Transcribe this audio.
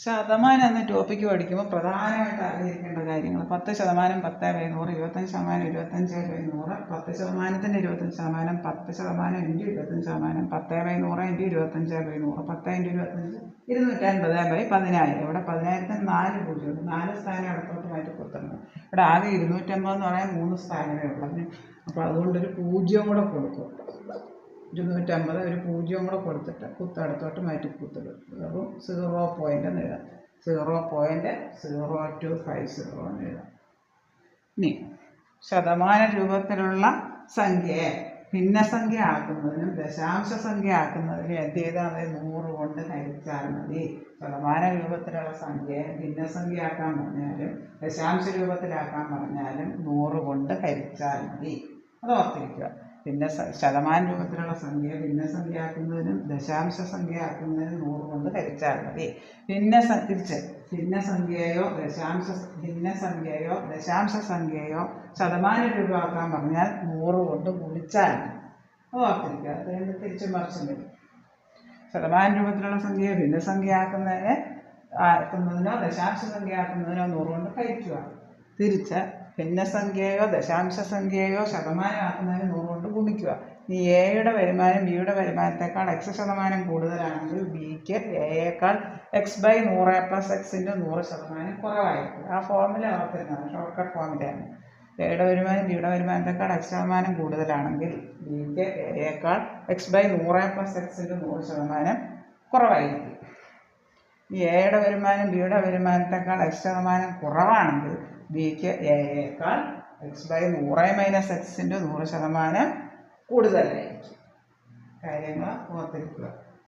ശതമാനം എന്ന ടോപ്പിക്ക് പഠിക്കുമ്പോൾ പ്രധാനമായിട്ട് അറിഞ്ഞിരിക്കേണ്ട കാര്യങ്ങൾ 10%, 10/100, 25%, 25/100, 10%, 25%, 10% ഇൻറ്റു 25%, 10/100 ഇൻറ്റു 25/100, 10 ഇൻറ്റു 25 250/1000. ഇവിടെ 10,000-ന് 4 പൂജ്യമുണ്ട്, 4 സ്ഥാനം ഇടത്തോട്ട് മാറ്റി കൊടുത്തിട്ടുണ്ട്. ഇവിടെ ആകെ 250 എന്ന് പറയാൻ 3 സ്ഥാനമേ ഉള്ളൂ. അപ്പോൾ അതുകൊണ്ടൊരു 0 കൂടെ കൊടുക്കും. 250 ഒരു 0 കൂടെ കൊടുത്തിട്ട് കുത്തടുത്തോട്ട് മാറ്റി കുത്തിടും. അപ്പോൾ 0 പോയിൻ്റ് എന്ന് എഴുതാം. 0.0250 എന്ന് എഴുതാം. ഇനി ശതമാന രൂപത്തിലുള്ള സംഖ്യയെ ഭിന്നസംഖ്യ ആക്കുന്നതിനും ദശാംശ സംഖ്യ ആക്കുന്നതിനും എന്ത് ചെയ്താൽ മതി? 100 കൊണ്ട് ഹരിച്ചാൽ മതി. ശതമാന രൂപത്തിലുള്ള സംഖ്യയെ ഭിന്നസംഖ്യ ആക്കാൻ പറഞ്ഞാലും ദശാംശ രൂപത്തിലാക്കാൻ പറഞ്ഞാലും 100 കൊണ്ട് ഹരിച്ചാൽ മതി. അത് ഓർത്തിരിക്കുക. പിന്നെ ശതമാന രൂപത്തിലുള്ള സംഖ്യ ഭിന്നസംഖ്യയാക്കുന്നതിനും ദശാംശ സംഖ്യയാക്കുന്നതിനും 100 കൊണ്ട് ഹരിച്ചാൽ മതി. ഭിന്നസംഖ്യയോ ദശാംശ സംഖ്യയോ ശതമാന രൂപമാക്കാൻ പറഞ്ഞാൽ 100 കൊണ്ട് ഗുണിച്ചാൽ മതി. അത് ഓർത്തിരിക്കുക. അത് തിരിച്ചും മറിച്ചും വരും. ശതമാന രൂപത്തിലുള്ള സംഖ്യയെ ഭിന്നസംഖ്യയാക്കുന്നതിനോ ദശാംശ സംഖ്യയാക്കുന്നതിനോ 100 കൊണ്ട് ഹരിക്കുക. തിരിച്ച് ഭിന്നസംഖ്യയോ ദശാംശ സംഖ്യയോ ശതമാനമാക്കുന്നതിന് 100 കൊണ്ട് ഗുണിക്കുക. ഈ എയുടെ വരുമാനം ബിയുടെ വരുമാനത്തേക്കാൾ X% കൂടുതലാണെങ്കിൽ ബിക്ക് എയേക്കാൾ X/100 + X × 100% കുറവായിരിക്കും. ആ ഫോർമുല ഓർത്തിരുന്നത് ഷോർട്ട് കട്ട് ഫോർമുലയാണ്. എയുടെ വരുമാനം ബിയുടെ വരുമാനത്തേക്കാൾ X% കൂടുതലാണെങ്കിൽ ബിക്ക് എയേക്കാൾ X/100 + X × 100% കുറവായിരിക്കും. ഈ എയുടെ വരുമാനം ബിയുടെ വരുമാനത്തേക്കാൾ X% കുറവാണെങ്കിൽ ബിക്ക് എയേക്കാൾ X/100 - X × 100% കൂടുതലായിരിക്കും. കാര്യങ്ങൾ ഓർത്തിരിക്കുക.